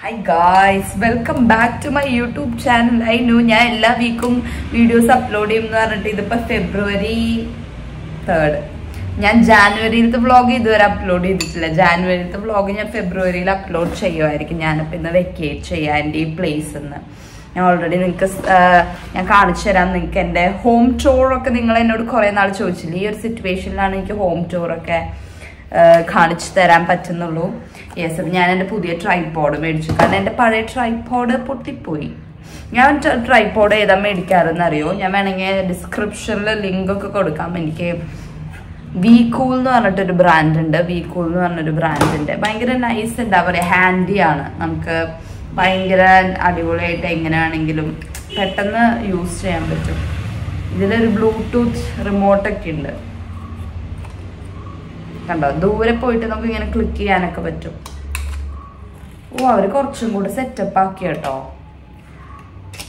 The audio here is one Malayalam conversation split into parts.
Hi guys, welcome back to my YouTube channel. I know I every week videos upload February 3rd. I January vlog upload January vlog February upload vacate place. I already home tour situation home tour yes, I have a tripod. I have a tripod. I have a tripod. I have a description link. V-Cool brand. V-Cool brand. It's nice and handy. Use this is a Bluetooth remote. ദൂരെ പോയിട്ട് നമുക്ക് ഇങ്ങനെ ക്ലിക്ക് ചെയ്യാനൊക്കെ പറ്റും. അവർ കുറച്ചും കൂടി സെറ്റപ്പ് ആക്കി കേട്ടോ.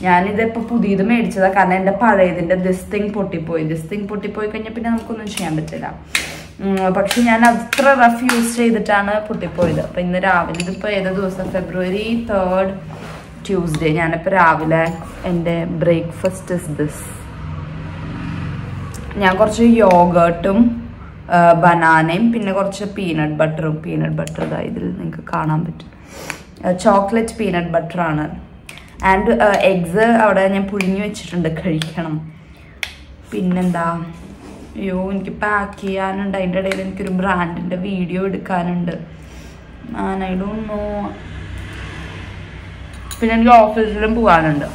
ഞാനിതിപ്പോൾ പുതിയത് മേടിച്ചതാ, കാരണം എൻ്റെ പഴയതിൻ്റെ ദിസ് തിങ് പൊട്ടിപ്പോയി കഴിഞ്ഞാൽ പിന്നെ നമുക്കൊന്നും ചെയ്യാൻ പറ്റില്ല. പക്ഷെ ഞാൻ അത്ര റഫ് യൂസ് ചെയ്തിട്ടാണ് പൊട്ടിപ്പോയത്. അപ്പം ഇന്ന് രാവിലെ ഇതിപ്പോൾ ഏത് ദിവസം February 3rd Tuesday ഞാനിപ്പോൾ രാവിലെ എൻ്റെ ബ്രേക്ക്ഫാസ്റ്റ് ഇസ് ദിസ്. ഞാൻ കുറച്ച് യോഗേർട്ടും banana പിന്നെ കുറച്ച് peanut butter ഇതിൽ നിങ്ങൾക്ക് കാണാൻ പറ്റും. ചോക്ലേറ്റ് പീനട്ട് ബട്ടർ ആണ്. ആൻഡ് എഗ്സ് അവിടെ ഞാൻ പുഴുങ്ങി വെച്ചിട്ടുണ്ട്, കഴിക്കണം. പിന്നെന്താ, അയ്യോ എനിക്ക് പാക്ക് ചെയ്യാനുണ്ട്. അതിൻ്റെ ഇടയിൽ എനിക്കൊരു ബ്രാൻഡിൻ്റെ വീഡിയോ എടുക്കാനുണ്ട്. I don't know. പിന്നെ എനിക്ക് ഓഫീസിലും പോകാനുണ്ട്.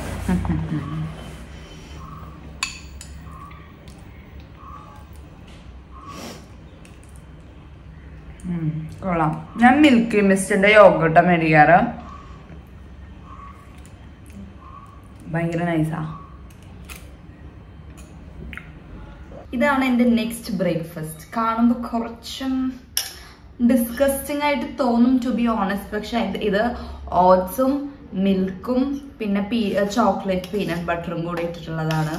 കൊള്ളാം. ഞാൻ മിൽക്കി മിസ്റ്റിന്റെ യോഗർട്ടാ മേടിക്കാറ്. ഭയങ്കര നൈസാ. ഇതാണ് എൻ്റെ നെക്സ്റ്റ് ബ്രേക്ക്ഫാസ്റ്റ്. കാണുമ്പോൾ കുറച്ചും ഡിസ്കസ്റ്റിംഗ് ആയിട്ട് തോന്നും, ടു ബി ഓണസ്റ്റ്. പക്ഷെ ഇത് ഓട്സും മിൽക്കും പിന്നെ ചോക്ലേറ്റ് പീനട്ട് ബട്ടറും കൂടെ ഇട്ടിട്ടുള്ളതാണ്.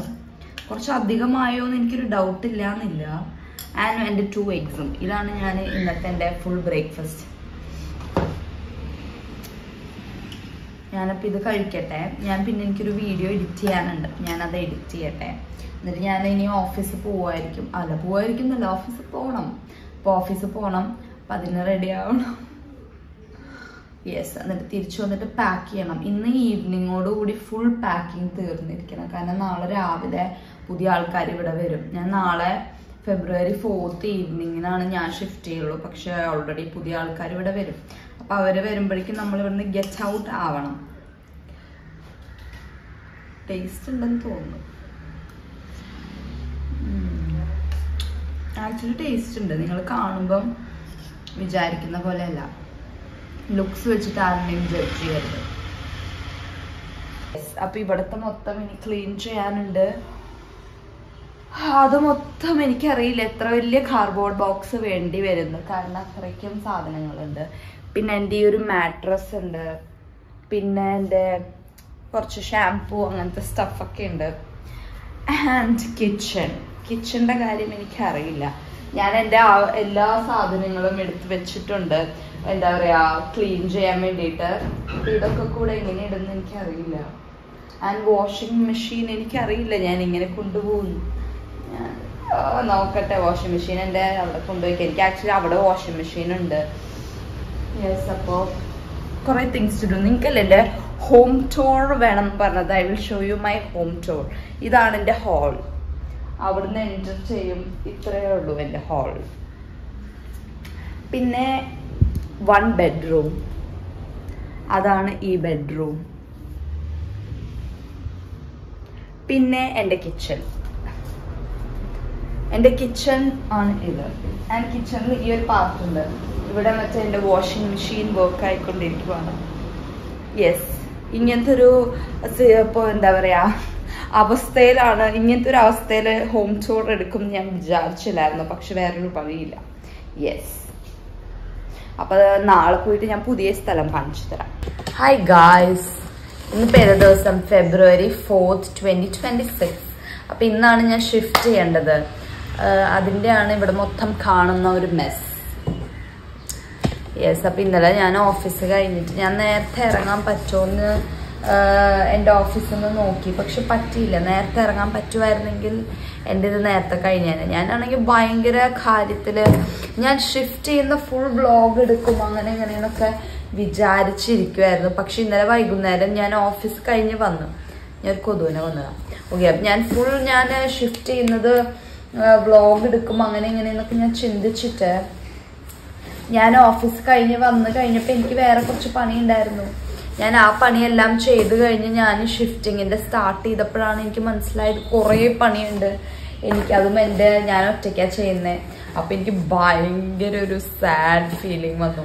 കുറച്ച് അധികമായോ എന്ന് എനിക്കൊരു ഡൗട്ട് ഇല്ലാന്നില്ല. ആൻഡ് എൻ്റെ 2 eggsഉം. ഇതാണ് ഞാൻ ഇന്നത്തെ എൻ്റെ ഫുൾ ബ്രേക്ക്ഫാസ്റ്റ്. ഞാനപ്പോൾ ഇത് കഴിക്കട്ടെ. പിന്നെ എനിക്കൊരു വീഡിയോ എഡിറ്റ് ചെയ്യാനുണ്ട്, ഞാനത് എഡിറ്റ് ചെയ്യട്ടെ. എന്നിട്ട് ഞാൻ ഇനി ഓഫീസിൽ പോവുമായിരിക്കും. ഓഫീസിൽ പോകണം. അപ്പോൾ ഓഫീസിൽ പോകണം, അപ്പം അതിന് റെഡി ആവണം. യെസ്. എന്നിട്ട് തിരിച്ചു വന്നിട്ട് പാക്ക് ചെയ്യണം. ഇന്ന് ഈവനിങ്ങോടുകൂടി ഫുൾ പാക്കിങ് തീർന്നിരിക്കണം, കാരണം നാളെ രാവിലെ പുതിയ ആൾക്കാർ ഇവിടെ വരും. ഞാൻ നാളെ February 4th ഈവനിങ്ങിനാണ് ഞാൻ ഷിഫ്റ്റ് ചെയ്യുള്ളൂ. പക്ഷെ ഓൾറെഡി പുതിയ ആൾക്കാർ ഇവിടെ വരും. അപ്പം അവർ വരുമ്പോഴേക്കും നമ്മൾ ഇവിടുന്ന് ഗെറ്റ് ഔട്ട് ആവണം. ടേസ്റ്റ് ഉണ്ടെന്ന് തോന്നുന്നു. ആക്ച്വലി ടേസ്റ്റ് ഉണ്ട്. നിങ്ങൾ കാണുമ്പം വിചാരിക്കുന്ന പോലെയല്ല. ലുക്സ് വെച്ചിട്ട് ആരുടെയും ജഡ്ജ് ചെയ്യരുത്. അപ്പം ഇവിടുത്തെ മൊത്തം ഇനി ക്ലീൻ ചെയ്യാനുണ്ട്. അത് മൊത്തം എനിക്കറിയില്ല എത്ര വലിയ കാർഡ്ബോർഡ് ബോക്സ് വേണ്ടി വരുന്നു, കാരണം അത്രയ്ക്കും സാധനങ്ങളുണ്ട്. പിന്നെ എൻ്റെ ഈ ഒരു മാട്രസ് ഉണ്ട്, പിന്നെ എൻ്റെ കുറച്ച് ഷാംപൂ അങ്ങനത്തെ സ്റ്റഫൊക്കെ ഉണ്ട്. ആൻഡ് കിച്ചൻ്റെ കാര്യം എനിക്കറിയില്ല. ഞാൻ എൻ്റെ എല്ലാ സാധനങ്ങളും എടുത്ത് വെച്ചിട്ടുണ്ട്, എന്താ പറയുക, ക്ലീൻ ചെയ്യാൻ വേണ്ടിയിട്ട്. ഇതൊക്കെ കൂടെ എങ്ങനെ ഇടുന്നു എനിക്കറിയില്ല. ആൻഡ് വാഷിംഗ് മെഷീൻ എനിക്കറിയില്ല ഞാൻ ഇങ്ങനെ കൊണ്ടുപോകുന്നു. നോക്കട്ടെ. വാഷിംഗ് മെഷീൻ എൻ്റെ അവിടെ കൊണ്ടുപോയിക്കാം. എനിക്ക് ആക്ച്വലി അവിടെ വാഷിംഗ് മെഷീൻ ഉണ്ട്. യെസ്. അപ്പോൾ കുറേ തിങ്സ് ടു ഡു. നിങ്ങൾക്കല്ലേ എൻ്റെ ഹോം ടൂർ വേണം പറഞ്ഞത്. I will show you my home tour. ഇതാണ് എൻ്റെ ഹാൾ. അവിടുന്ന് എൻ്റർ ചെയ്യും. ഇത്രയേ ഉള്ളൂ എൻ്റെ ഹാൾ. പിന്നെ 1 bedroom. അതാണ് ഈ ബെഡ്റൂം. പിന്നെ എൻ്റെ കിച്ചൺ ആണ് ഇത്. ആൻഡ് കിച്ചണിൽ ഈ ഒരു പാർട്ട് ഉണ്ട്. ഇവിടെ മറ്റേ എൻ്റെ വാഷിംഗ് മെഷീൻ വർക്ക് ആയിക്കൊണ്ടിരിക്കുവാണ്. യെസ്. ഇങ്ങനത്തെ ഒരു ഇപ്പോൾ എന്താ പറയുക അവസ്ഥയിലാണ്. ഇങ്ങനത്തെ ഒരു അവസ്ഥയിൽ ഹോം ടൂർ എടുക്കും ഞാൻ വിചാരിച്ചില്ലായിരുന്നു, പക്ഷെ വേറൊരു വഴിയില്ല. യെസ്. അപ്പോൾ നാളെ പോയിട്ട് ഞാൻ പുതിയ സ്ഥലം കാണിച്ചു തരാം. ഹായ് ഗായ്സ്, ഇന്നിപ്പോൾ ഏത് ദിവസം February 4th 2026. അപ്പം ഇന്നാണ് ഞാൻ ഷിഫ്റ്റ് ചെയ്യേണ്ടത്. അതിൻ്റെയാണ് ഇവിടെ മൊത്തം കാണുന്ന ഒരു മെസ്. യെസ്. അപ്പം ഇന്നലെ ഞാൻ ഓഫീസ് കഴിഞ്ഞിട്ട് ഞാൻ നേരത്തെ ഇറങ്ങാൻ പറ്റുമോയെന്ന് എൻ്റെ ഓഫീസിൽ നിന്ന് നോക്കി. പക്ഷെ പറ്റിയില്ല. നേരത്തെ ഇറങ്ങാൻ പറ്റുമായിരുന്നെങ്കിൽ എൻ്റെ ഇത് നേരത്തെ കഴിഞ്ഞാൽ. ഞാനാണെങ്കിൽ ഭയങ്കര കാര്യത്തിൽ ഞാൻ ഷിഫ്റ്റ് ചെയ്യുന്ന ഫുൾ വ്ളോഗ് എടുക്കും അങ്ങനെ ഇങ്ങനെയെന്നൊക്കെ വിചാരിച്ചിരിക്കുമായിരുന്നു. പക്ഷെ ഇന്നലെ വൈകുന്നേരം ഞാൻ ഓഫീസ് കഴിഞ്ഞ് വന്നു. ഞാൻ കൊതുവിനെ വന്നതാണ്. ഓക്കെ. അപ്പം ഞാൻ ഷിഫ്റ്റ് ചെയ്യുന്നത് വ്ളോഗ് എടുക്കും അങ്ങനെ ഇങ്ങനെയെന്നൊക്കെ ഞാൻ ചിന്തിച്ചിട്ട് ഞാൻ ഓഫീസ് കഴിഞ്ഞ് വന്ന് കഴിഞ്ഞപ്പോൾ എനിക്ക് വേറെ കുറച്ച് പണി ഉണ്ടായിരുന്നു. ഞാൻ ആ പണിയെല്ലാം ചെയ്ത് കഴിഞ്ഞ് ഞാൻ ഷിഫ്റ്റിങ്ങിൻ്റെ സ്റ്റാർട്ട് ചെയ്തപ്പോഴാണ് എനിക്ക് മനസ്സിലായത് കുറേ പണിയുണ്ട് എനിക്ക്. അതും ഞാൻ ഒറ്റയ്ക്കാണ് ചെയ്യുന്നത്. അപ്പം എനിക്ക് ഭയങ്കര ഒരു സാഡ് ഫീലിംഗ് വന്നു.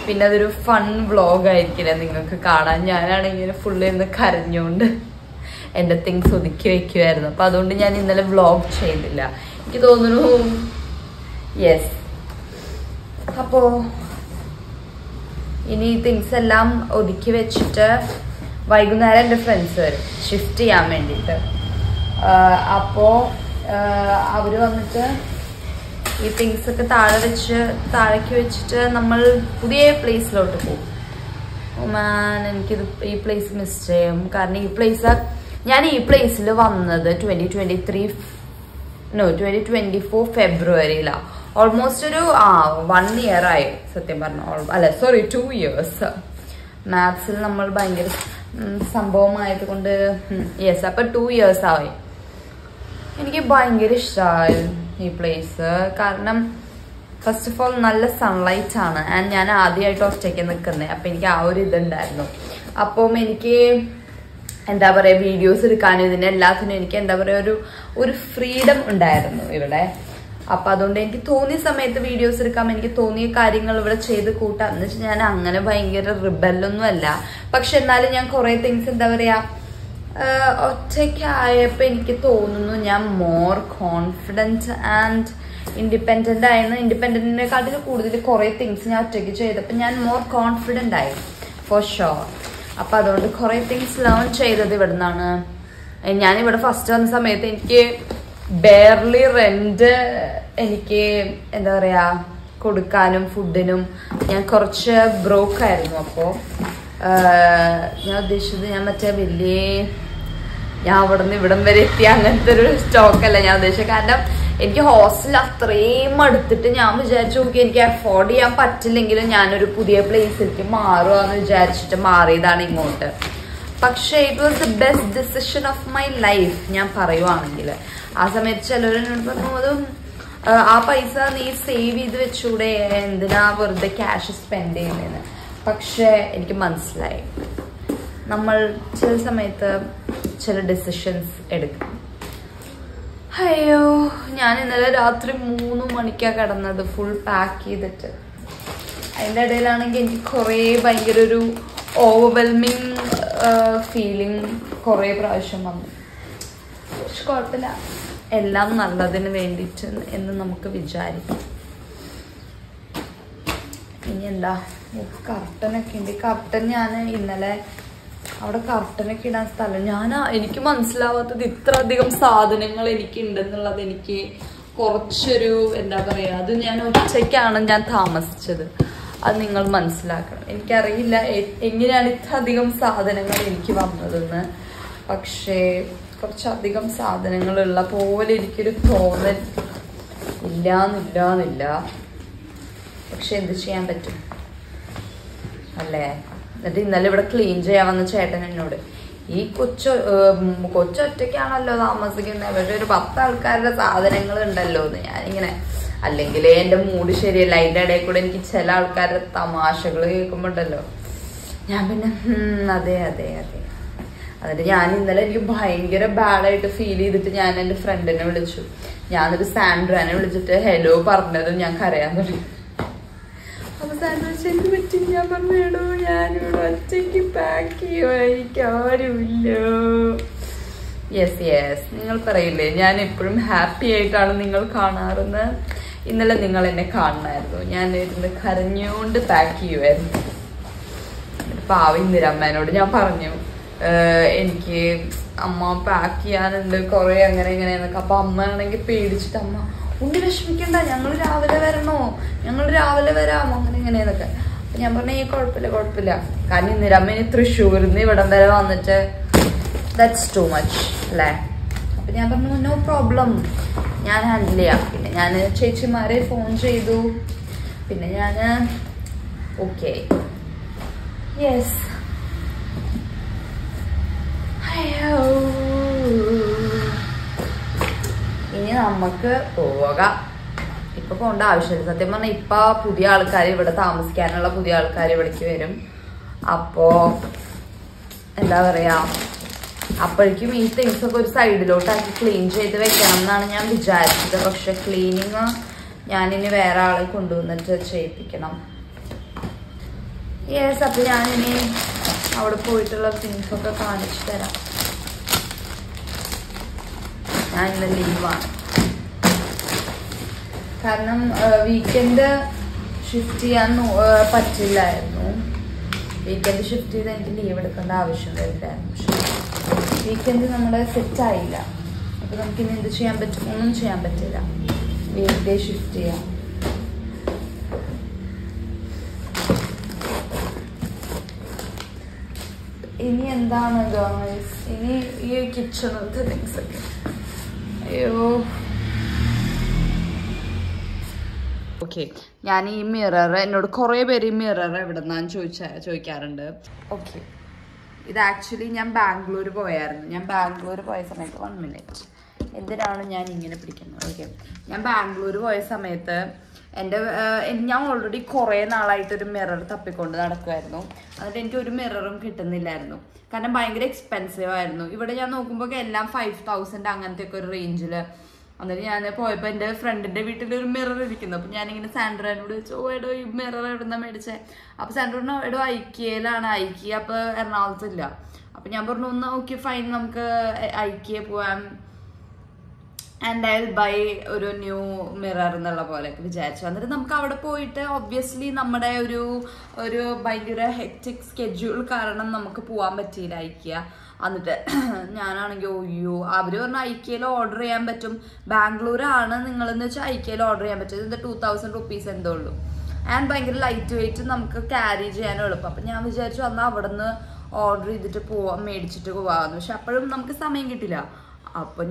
പിന്നെ അതൊരു ഫൺ വ്ളോഗായിരിക്കില്ല നിങ്ങൾക്ക് കാണാൻ. ഞാനാണെങ്കിൽ ഫുള്ളിരുന്ന് കരഞ്ഞുകൊണ്ട് എൻ്റെ തിങ്സ് ഒതുക്കി വയ്ക്കുമായിരുന്നു. അപ്പം അതുകൊണ്ട് ഞാൻ ഇന്നലെ വ്ളോഗ് ചെയ്തില്ല. എനിക്ക് തോന്നുന്നു യെസ്. അപ്പോൾ ഇനി തിങ്സ് എല്ലാം ഒതുക്കി വെച്ചിട്ട് വൈകുന്നേരം എൻ്റെ ഫ്രണ്ട്സ് വരും ഷിഫ്റ്റ് ചെയ്യാൻ വേണ്ടിയിട്ട്. അപ്പോൾ അവർ വന്നിട്ട് ഈ തിങ്സൊക്കെ താഴേക്ക് വെച്ചിട്ട് നമ്മൾ പുതിയ പ്ലേസിലോട്ട് പോകും. എനിക്കിത് ഈ പ്ലേസ് മിസ് ചെയ്യും. കാരണം ഞാൻ ഈ പ്ലേസിൽ വന്നത് 2024 ഫെബ്രുവരിയിലാണ്. ഓൾമോസ്റ്റ് ഒരു 1 year ആയി സത്യം പറഞ്ഞു. അല്ല സോറി 2 years. മാത്സിൽ നമ്മൾ ഭയങ്കര സംഭവമായത് കൊണ്ട് യെസ്. അപ്പം 2 years ആയി. എനിക്ക് ഭയങ്കര ഇഷ്ടമായി ഈ പ്ലേസ്. കാരണം ഫസ്റ്റ് ഓഫ് ഓൾ നല്ല സൺലൈറ്റ് ആണ്. ആൻഡ് ഞാൻ ആദ്യമായിട്ട് ഒറ്റയ്ക്ക് നിൽക്കുന്നത്. അപ്പം എനിക്ക് ആ ഒരു ഇതുണ്ടായിരുന്നു. അപ്പം എനിക്ക് എന്താ പറയുക വീഡിയോസ് എടുക്കാനും ഇതിന് എല്ലാത്തിനും എനിക്ക് എന്താ പറയുക ഒരു ഫ്രീഡം ഉണ്ടായിരുന്നു ഇവിടെ. അപ്പം അതുകൊണ്ട് എനിക്ക് തോന്നിയ സമയത്ത് വീഡിയോസ് എടുക്കാം. എനിക്ക് തോന്നിയ കാര്യങ്ങൾ ഇവിടെ ചെയ്ത് കൂട്ടാം. എന്ന് വെച്ചാൽ ഞാൻ അങ്ങനെ ഭയങ്കര റിബല്ലൊന്നും അല്ല. പക്ഷെ എന്നാലും ഞാൻ കുറേ തിങ്സ് എന്താ പറയുക ഒറ്റയ്ക്കായപ്പോൾ എനിക്ക് തോന്നുന്നു ഞാൻ മോർ കോൺഫിഡൻറ്റ് ആൻഡ് ഇൻഡിപെൻഡൻ്റ് ആയിരുന്നു. ഇൻഡിപെൻഡൻറ്റിനെക്കാട്ടിൽ കൂടുതൽ കുറേ തിങ്സ് ഞാൻ ഒറ്റയ്ക്ക് ചെയ്തപ്പോൾ ഞാൻ മോർ കോൺഫിഡൻ്റ് ആയി ഫോർ ഷുവർ. അപ്പം അതുകൊണ്ട് കുറേ തിങ്സ് ലേൺ ചെയ്തത് ഇവിടെ നിന്നാണ്. ഞാനിവിടെ ഫസ്റ്റ് വന്ന സമയത്ത് എനിക്ക് ബെയർലി റെന്റ് എനിക്ക് എന്താ പറയുക കൊടുക്കാനും ഫുഡിനും ഞാൻ കുറച്ച് ബ്രോക്കായിരുന്നു. അപ്പോൾ ഞാൻ ഉദ്ദേശിച്ചത് ഞാൻ മറ്റേ ഞാൻ അവിടെ നിന്ന് ഇവിടം വരെ എത്തി അങ്ങനത്തെ ഒരു സ്റ്റോക്കല്ല ഞാൻ ഉദ്ദേശിച്ചത്. കാരണം എനിക്ക് ഹോസ്റ്റൽ അത്രയും അടുത്തിട്ട് ഞാൻ വിചാരിച്ചു നോക്കി എനിക്ക് അഫോർഡ് ചെയ്യാൻ പറ്റില്ലെങ്കിലും ഞാനൊരു പുതിയ പ്ലേസിലേക്ക് മാറുകയെന്ന് വിചാരിച്ചിട്ട് മാറിയതാണ് ഇങ്ങോട്ട്. പക്ഷേ it was the best decision of my life ഞാൻ പറയുവാണെങ്കിൽ. ആ സമയത്ത് ചിലവരെന്നോട് പറഞ്ഞു അതും ആ പൈസ നീ സേവ് ചെയ്ത് വെച്ചൂടെ, എന്തിനാ വെറുതെ ക്യാഷ് സ്പെൻഡ് ചെയ്യുന്നതെന്ന്. പക്ഷേ എനിക്ക് മനസ്സിലായി നമ്മൾ ചില സമയത്ത് ചില ഡിസിഷൻസ് എടുക്കണം. അയ്യോ, ഞാൻ ഇന്നലെ രാത്രി 3 മണിക്കാണ് കിടന്നത് ഫുൾ പാക്ക് ചെയ്തിട്ട്. അതിൻ്റെ ഇടയിലാണെങ്കിൽ എനിക്ക് കുറേ ഭയങ്കര ഒരു ഓവർവെൽമിങ് ഫീലിംഗ് കുറേ പ്രാവശ്യം വന്നു. പക്ഷെ കുഴപ്പമില്ല, എല്ലാം നല്ലതിന് വേണ്ടിയിട്ട് എന്ന് നമുക്ക് വിചാരിക്കാം. ഇനി എന്താ കർട്ടനൊക്കെ ഉണ്ട്. കർട്ടൻ ഞാൻ ഇന്നലെ അവിടെ കർട്ടനൊക്കെ ഇടാൻ സ്ഥലം എനിക്ക് മനസ്സിലാവാത്തത് ഇത്ര അധികം സാധനങ്ങൾ എനിക്ക് ഉണ്ടെന്നുള്ളത്. എനിക്ക് കുറച്ചൊരു എന്താ പറയുക അത് ഞാൻ ഒറ്റയ്ക്കാണ് ഞാൻ താമസിച്ചത്. അത് നിങ്ങൾ മനസ്സിലാക്കണം. എനിക്കറിയില്ല എങ്ങനെയാണ് ഇത്ര അധികം സാധനങ്ങൾ എനിക്ക് വന്നതെന്ന്. പക്ഷേ കുറച്ചധികം സാധനങ്ങളുള്ള പോലെ എനിക്കൊരു തോന്നൽ ഇല്ലാന്നില്ല. പക്ഷെ എന്ത് ചെയ്യാൻ പറ്റും അല്ലേ. എന്നിട്ട് ഇന്നലെ ഇവിടെ ക്ലീൻ ചെയ്യാൻ വന്ന ചേട്ടൻ എന്നോട് ഈ കൊച്ചൊറ്റയ്ക്കാണല്ലോ താമസിക്കുന്നത്, പക്ഷെ ഒരു 10 ആൾക്കാരുടെ സാധനങ്ങൾ ഉണ്ടല്ലോ എന്ന്. ഞാനിങ്ങനെ അല്ലെങ്കിൽ എൻ്റെ മൂഡ് ശരിയല്ല. അതിൻ്റെ ഇടയിൽ കൂടെ എനിക്ക് ചില ആൾക്കാരുടെ തമാശകൾ കേൾക്കുമ്പോണ്ടല്ലോ ഞാൻ പിന്നെ അതെ. എന്നിട്ട് ഞാൻ ഇന്നലെ എനിക്ക് ഭയങ്കര ബാഡായിട്ട് ഫീൽ ചെയ്തിട്ട് ഞാൻ എൻ്റെ ഫ്രണ്ടിനെ വിളിച്ചു. ഞാനൊരു സാൻഡ്രാനെ വിളിച്ചിട്ട് ഹലോ പറഞ്ഞതും ഞാൻ കരയാൻ തുടങ്ങി. അപ്പൊ സാൻഡ്ര എന്ത് പറ്റി? ഞാൻ പറഞ്ഞോ ഞാനിവിടെ ഒറ്റയ്ക്ക് പാക്ക് ചെയ്യുമോ, എനിക്ക് ആരുമില്ലോ. യെസ് നിങ്ങൾ പറയില്ലേ ഞാൻ എപ്പോഴും ഹാപ്പി ആയിട്ടാണ് നിങ്ങൾ കാണാറെന്ന്. ഇന്നലെ നിങ്ങൾ എന്നെ കാണണമായിരുന്നു. ഞാൻ ഇരുന്ന് കരഞ്ഞുകൊണ്ട് പാക്ക് ചെയ്യുമായിരുന്നു. പാവം ഇന്ദിരമ്മേനോട് ഞാൻ പറഞ്ഞു എനിക്ക് അമ്മ പാക്ക് ചെയ്യാനുണ്ട് കുറെ അങ്ങനെ ഇങ്ങനെയെന്നൊക്കെ. അപ്പൊ അമ്മ ആണെങ്കിൽ പേടിച്ചിട്ട് അമ്മ ഒന്ന് വിഷമിക്കണ്ട, ഞങ്ങൾ രാവിലെ വരണോ, ഞങ്ങൾ രാവിലെ വരാം അങ്ങനെ ഇങ്ങനെയെന്നൊക്കെ. ഞാൻ പറഞ്ഞ കുഴപ്പമില്ല കാരണം ഇന്ദിരാമ്മ ഇനി തൃശ്ശൂരിൽ നിന്ന് ഇവിടം വരെ വന്നിട്ട് ദാറ്റ്സ് ടു മച്ച് അല്ലേ. അപ്പൊ ഞാൻ പറഞ്ഞു നോ പ്രോബ്ലം, ഞാൻ ഹാൻഡിൽ ചെയ്യാം. പിന്നെ ഞാൻ ചേച്ചിമാരെ ഫോൺ ചെയ്തു, പിന്നെ ഞാൻ ഓക്കെ യെസ് ഇനി നമുക്ക് പോകാം. ഇപ്പൊ പോകേണ്ട ആവശ്യമില്ല. സത്യം പറഞ്ഞാൽ ഇപ്പൊ പുതിയ ആൾക്കാർ ഇവിടെ താമസിക്കാനുള്ള പുതിയ ആൾക്കാർ ഇവിടേക്ക് വരും. അപ്പോ എന്താ പറയാ, അപ്പോഴേക്കും ഈ തിങ്സ് ഒക്കെ ഒരു സൈഡിലോട്ടാക്കി ക്ലീൻ ചെയ്ത് വെക്കണം എന്നാണ് ഞാൻ വിചാരിച്ചത്. പക്ഷെ ക്ലീനിങ് ഞാനിനി വേറെ ആളെ കൊണ്ടുവന്നിട്ട് ചെയ്യിപ്പിക്കണം. യെസ്, അപ്പൊ ഞാനിനി അവിടെ പോയിട്ടുള്ള തിങ്സ് ഒക്കെ കാണിച്ചു തരാം. ഞാൻ ഇന്ന് ലീവാണ്, കാരണം വീക്കെൻഡ് ഷിഫ്റ്റ് ചെയ്യാൻ പറ്റില്ലായിരുന്നു. വീക്കെൻഡ് ഷിഫ്റ്റ് ചെയ്ത് എനിക്ക് ലീവ് എടുക്കേണ്ട ആവശ്യം വരില്ലായിരുന്നു. പക്ഷെ വീക്കെൻഡ് നമ്മുടെ സെറ്റ് ആയില്ല. അപ്പൊ നമുക്ക് ഇനി എന്ത് ചെയ്യാൻ പറ്റും? ഒന്നും ചെയ്യാൻ പറ്റില്ല. വീക്ക് ഡേ ഷിഫ്റ്റ് ചെയ്യാം. ഇനി എന്താണ് ഗൈസ്, ഇനി ഈ കിച്ചണിലത്തെ തിങ്സ് ഒക്കെ. അയ്യോ ഓക്കെ, ഞാൻ ഈ മിറർ, എന്നോട് കുറേ പേര് ഈ മിറർ എവിടെ നിന്നാന്ന് ചോദിക്കാറുണ്ട്. ഓക്കെ, ഇത് ആക്ച്വലി ഞാൻ ബാംഗ്ലൂർ പോയായിരുന്നു. ഞാൻ ബാംഗ്ലൂർ പോയ സമയത്ത് 1 മിനിറ്റ്, എന്തിനാണ് ഞാൻ ഇങ്ങനെ പിടിക്കുന്നത്? ഓക്കെ, ഞാൻ ബാംഗ്ലൂർ പോയ സമയത്ത് ഞാൻ ഓൾറെഡി കുറേ നാളായിട്ടൊരു മിറർ തപ്പിക്കൊണ്ട് നടക്കുമായിരുന്നു. എന്നിട്ട് എനിക്ക് ഒരു മിററും കിട്ടുന്നില്ലായിരുന്നു, കാരണം ഭയങ്കര എക്സ്പെൻസീവ് ആയിരുന്നു. ഇവിടെ ഞാൻ നോക്കുമ്പോൾ എല്ലാം 5000 അങ്ങനത്തെ ഒക്കെ ഒരു റേഞ്ചിൽ. എന്നിട്ട് ഞാൻ പോയപ്പോൾ എൻ്റെ ഫ്രണ്ടിൻ്റെ വീട്ടിലൊരു മിറർ ഇരിക്കുന്നു. അപ്പം ഞാനിങ്ങനെ സാൻഡ്രോനോട് ചോദിച്ചു, ഓ എടോ ഈ മിറർ എവിടുന്നാ മേടിച്ചേ? അപ്പോൾ സാൻഡ്രോനോ എടോ ഐക്കിയയിലാണ്, ഐക്കിയ അപ്പോൾ എറണാകുളത്തില്ല. അപ്പം ഞാൻ പറഞ്ഞു ഒന്ന് ഓക്കെ ഫൈൻ, നമുക്ക് ഐക്കിയ പോവാം, ആൻഡ് ഐ വിൽ ബൈ ഒരു ന്യൂ മിറർ എന്നുള്ള പോലെയൊക്കെ വിചാരിച്ചു. എന്നിട്ട് നമുക്ക് അവിടെ പോയിട്ട് ഒബ്വിയസ്ലി നമ്മുടെ ഒരു ഭയങ്കര ഹെക്റ്റിക് സ്കെഡ്യൂൾ കാരണം നമുക്ക് പോകാൻ പറ്റിയില്ല ഐക്കിയ. എന്നിട്ട് ഞാനാണെങ്കിൽ ഒയ്യോ, അവർ പറഞ്ഞു ഐക്കിയയിൽ ഓർഡർ ചെയ്യാൻ പറ്റും, ബാംഗ്ലൂരാണ് നിങ്ങളെന്ന് വെച്ചാൽ ഐക്കിയയിൽ ഓർഡർ ചെയ്യാൻ പറ്റും, ഇത് 2000 rupees എന്തോ ഉള്ളൂ, ആൻഡ് ഭയങ്കര ലൈറ്റ് വെയിറ്റ്, നമുക്ക് ക്യാരി ചെയ്യാനും എളുപ്പം. അപ്പം ഞാൻ വിചാരിച്ചു എന്നാൽ അവിടെ നിന്ന് ഓർഡർ ചെയ്തിട്ട് മേടിച്ചിട്ട് പോവാമെന്ന്. പക്ഷെ അപ്പോഴും നമുക്ക് സമയം കിട്ടില്ല. അപ്പൊ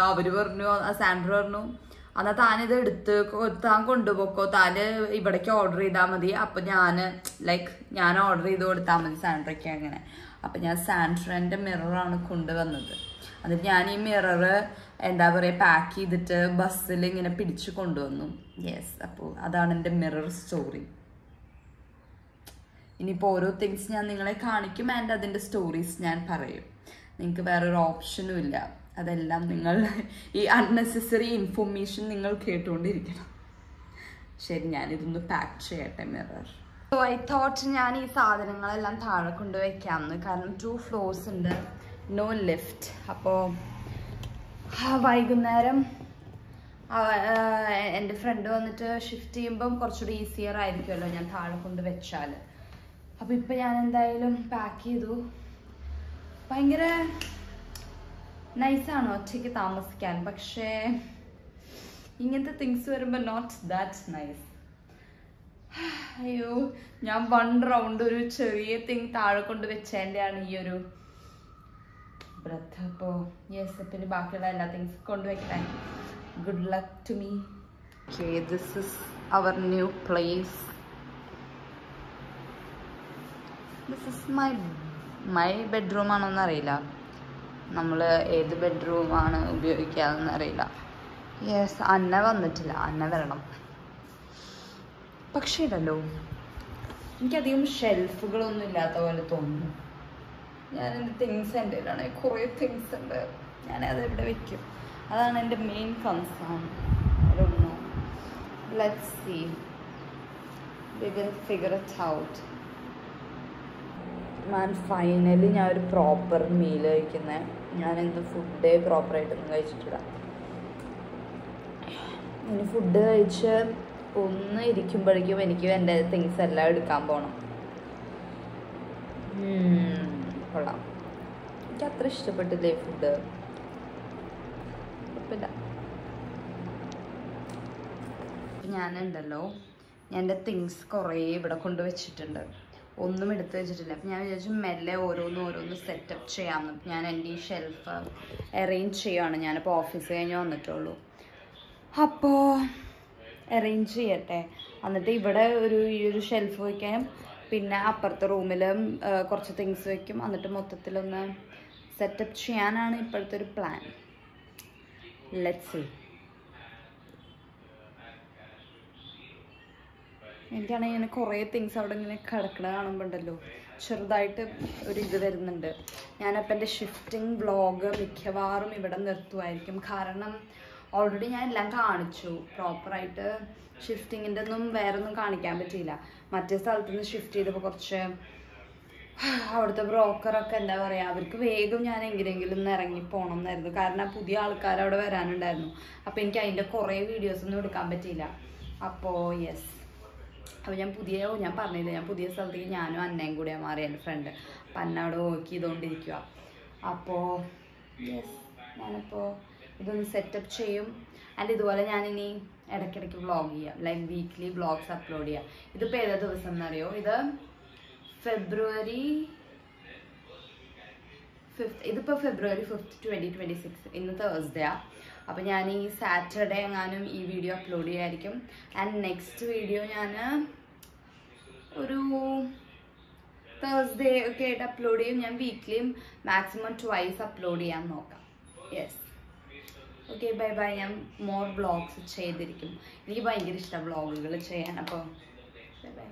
അവര് പറഞ്ഞു, സാൻഡ്രോ പറഞ്ഞു എന്നാൽ താനിത് താൻ കൊണ്ടുപോക്കോ, താന് ഇവിടേക്ക് ഓർഡർ ചെയ്താൽ മതി. അപ്പൊ ഞാൻ ഓർഡർ ചെയ്ത് കൊടുത്താൽ മതി സാൻഡ്രോയ്ക്ക് അങ്ങനെ. അപ്പൊ ഞാൻ സാൻഡ്രോന്റെ മിററാണ് കൊണ്ടുവന്നത്. എന്നിട്ട് ഞാൻ ഈ മിറർ എന്താ പറയുക പാക്ക് ചെയ്തിട്ട് ബസ്സിൽ ഇങ്ങനെ പിടിച്ചു കൊണ്ടുവന്നു. യെസ്, അപ്പോൾ അതാണ് എൻ്റെ മിറർ സ്റ്റോറി. ഇനിയിപ്പോൾ ഓരോ തിങ്സ് ഞാൻ നിങ്ങളെ കാണിക്കും ആൻഡ് അതിൻ്റെ സ്റ്റോറീസ് ഞാൻ പറയും. നിങ്ങൾക്ക് വേറൊരു ഓപ്ഷനും ഇല്ല, അതെല്ലാം നിങ്ങൾ ഈ അൺനെസസറി ഇൻഫർമേഷൻ നിങ്ങൾ കേട്ടുകൊണ്ടിരിക്കണം. ശരി, ഞാനിതൊന്ന് പാക്ക് ചെയ്യട്ടെ മിറർ. സോ ഐ തോട്ട് ഞാൻ ഈ സാധനങ്ങളെല്ലാം താഴെ കൊണ്ടുവയ്ക്കാമെന്ന്, കാരണം 2 floors ഉണ്ട്, നോ ലിഫ്റ്റ്. അപ്പോൾ വൈകുന്നേരം എൻ്റെ ഫ്രണ്ട് വന്നിട്ട് ഷിഫ്റ്റ് ചെയ്യുമ്പം കുറച്ചുകൂടി ഈസിയർ ആയിരിക്കുമല്ലോ ഞാൻ താഴെ കൊണ്ട് വെച്ചാൽ. അപ്പോൾ ഇപ്പം ഞാൻ എന്തായാലും പാക്ക് ചെയ്തു. ഭയങ്കര നൈസാണ് ഒറ്റയ്ക്ക് താമസിക്കാൻ, പക്ഷേ ഇങ്ങനത്തെ തിങ്സ് വരുമ്പോൾ നോട്ട് ദാറ്റ് നൈസ്. അയ്യോ, ഞാൻ 1 round ഒരു ചെറിയ തിങ് താഴെ കൊണ്ട് വെച്ചതിൻ്റെയാണ് ഈ ഒരു ബ്രത്ത്. അപ്പോൾ യെസ്, പിന്നെ ബാക്കിയുള്ള എല്ലാ തിങ്സ് കൊണ്ടുവയ്ക്കട്ടെ. Good luck to me. Okay, this is our new place. This is my bedroom ആണോന്ന് അറിയില്ല, നമ്മൾ ഏത് ബെഡ്റൂമാണ് ഉപയോഗിക്കാമെന്ന് അറിയില്ല. യെസ്, അന്ന വന്നിട്ടില്ല, അന്ന വരണം. പക്ഷേ ഇല്ലല്ലോ, എനിക്കധികം ഷെൽഫുകളൊന്നും ഇല്ലാത്ത പോലെ തോന്നുന്നു. ഞാൻ എൻ്റെ തിങ്സ് എൻ്റെ കയ്യിലാണ്, കുറേ തിങ്സ് ഉണ്ട്, ഞാനത് ഇവിടെ വെക്കും. അതാണ് എൻ്റെ main concern. Let's see, we will figure it out. Finally ഞാൻ ഒരു പ്രോപ്പർ മീൽ കഴിക്കുന്നത്. ഞാനെന്ത് ഫുഡേ പ്രോപ്പറായിട്ടൊന്നും കഴിച്ചിട്ടില്ല. ഇനി ഫുഡ് കഴിച്ച് ഒന്ന് ഇരിക്കുമ്പോഴേക്കും എനിക്ക് എൻ്റെ തിങ്സ് എല്ലാം എടുക്കാൻ പോകണം. കൊള്ളാം, എനിക്ക് അത്ര ഇഷ്ടപ്പെട്ടില്ലേ ഫുഡ്, കുഴപ്പമില്ല. ഞാനുണ്ടല്ലോ, എൻ്റെ തിങ്സ് കുറേ ഇവിടെ കൊണ്ടുവച്ചിട്ടുണ്ട്, ഒന്നും എടുത്ത് വെച്ചിട്ടില്ല. അപ്പം ഞാൻ വിചാരിച്ചു മെല്ലെ ഓരോന്ന് സെറ്റപ്പ് ചെയ്യാമെന്ന്. ഞാൻ എൻ്റെ ഈ ഷെൽഫ് അറേഞ്ച് ചെയ്യുകയാണ്. ഞാനിപ്പോൾ ഓഫീസ് കഴിഞ്ഞ് വന്നിട്ടുള്ളൂ. അപ്പോൾ അറേഞ്ച് ചെയ്യട്ടെ. എന്നിട്ട് ഇവിടെ ഈ ഒരു ഷെൽഫ് വയ്ക്കാം, പിന്നെ അപ്പുറത്തെ റൂമിലും കുറച്ച് തിങ്സ് വയ്ക്കും. എന്നിട്ട് മൊത്തത്തിലൊന്ന് സെറ്റപ്പ് ചെയ്യാനാണ് ഇപ്പോഴത്തെ ഒരു പ്ലാൻ. Let's see. എനിക്കാണെങ്കിൽ ഇങ്ങനെ കുറേ തിങ്സ് അവിടെ ഇങ്ങനെ കിടക്കണ കാണുമ്പോൾ ഉണ്ടല്ലോ ചെറുതായിട്ട് ഒരു ഇത് വരുന്നുണ്ട്. ഞാനപ്പോൾ എൻ്റെ ഷിഫ്റ്റിംഗ് വ്ളോഗ് മിക്കവാറും ഇവിടെ നിർത്തുമായിരിക്കും. കാരണം ഓൾറെഡി ഞാൻ എല്ലാം കാണിച്ചു. പ്രോപ്പറായിട്ട് ഷിഫ്റ്റിങ്ങിൻ്റെ ഒന്നും വേറൊന്നും കാണിക്കാൻ പറ്റിയില്ല. മറ്റേ സ്ഥലത്ത് നിന്ന് ഷിഫ്റ്റ് ചെയ്തപ്പോൾ കുറച്ച് അവിടുത്തെ ബ്രോക്കറൊക്കെ എന്താ പറയുക, അവർക്ക് വേഗം ഞാൻ എങ്ങനെയെങ്കിലും ഒന്ന് ഇറങ്ങി പോകണം എന്നായിരുന്നു. കാരണം പുതിയ ആൾക്കാർ അവിടെ വരാനുണ്ടായിരുന്നു. അപ്പോൾ എനിക്ക് അതിൻ്റെ കുറേ വീഡിയോസൊന്നും എടുക്കാൻ പറ്റിയില്ല. അപ്പോൾ യെസ്, അപ്പോൾ ഞാൻ പറഞ്ഞില്ല, ഞാൻ പുതിയ സ്ഥലത്തേക്ക് ഞാനും അന്നയും കൂടിയാണ് മാറി, എൻ്റെ ഫ്രണ്ട്. അപ്പം അന്ന അവിടെ വർക്ക് ചെയ്തുകൊണ്ടിരിക്കുക. അപ്പോൾ യെസ്, ഞാനിപ്പോൾ ഇതൊന്ന് സെറ്റപ്പ് ചെയ്യും. ആൻഡ് ഇതുപോലെ ഞാനിനി ഇടയ്ക്കിടയ്ക്ക് വ്ളോഗ് ചെയ്യാം, ലൈക്ക് വീക്ക്ലി വ്ളോഗ്സ് അപ്ലോഡ് ചെയ്യാം. ഇതിപ്പോൾ ഏതാ ദിവസം എന്നറിയോ? ഇത് ഫെബ്രുവരി 5th. ഇതിപ്പോൾ ഫെബ്രുവരി 5th 2026. ഇന്ന് തേഴ്സ്ഡേയാണ്. അപ്പോൾ ഞാൻ ഈ സാറ്റർഡേ എങ്ങാനും ഈ വീഡിയോ അപ്ലോഡ് ചെയ്യായിരിക്കും. ആൻഡ് നെക്സ്റ്റ് വീഡിയോ ഞാൻ ഒരു തേഴ്സ്ഡേ ഒക്കെ ആയിട്ട് അപ്ലോഡ് ചെയ്യും. ഞാൻ വീക്ക്ലിയും മാക്സിമം 2 അപ്ലോഡ് ചെയ്യാൻ നോക്കാം. Yes, okay, bye bye. ഞാൻ മോർ വ്ളോഗ്സ് ചെയ്തിരിക്കും. എനിക്ക് ഭയങ്കര ഇഷ്ടമാണ് വ്ളോഗുകൾ ചെയ്യാൻ. അപ്പോൾ ബൈ ബൈ.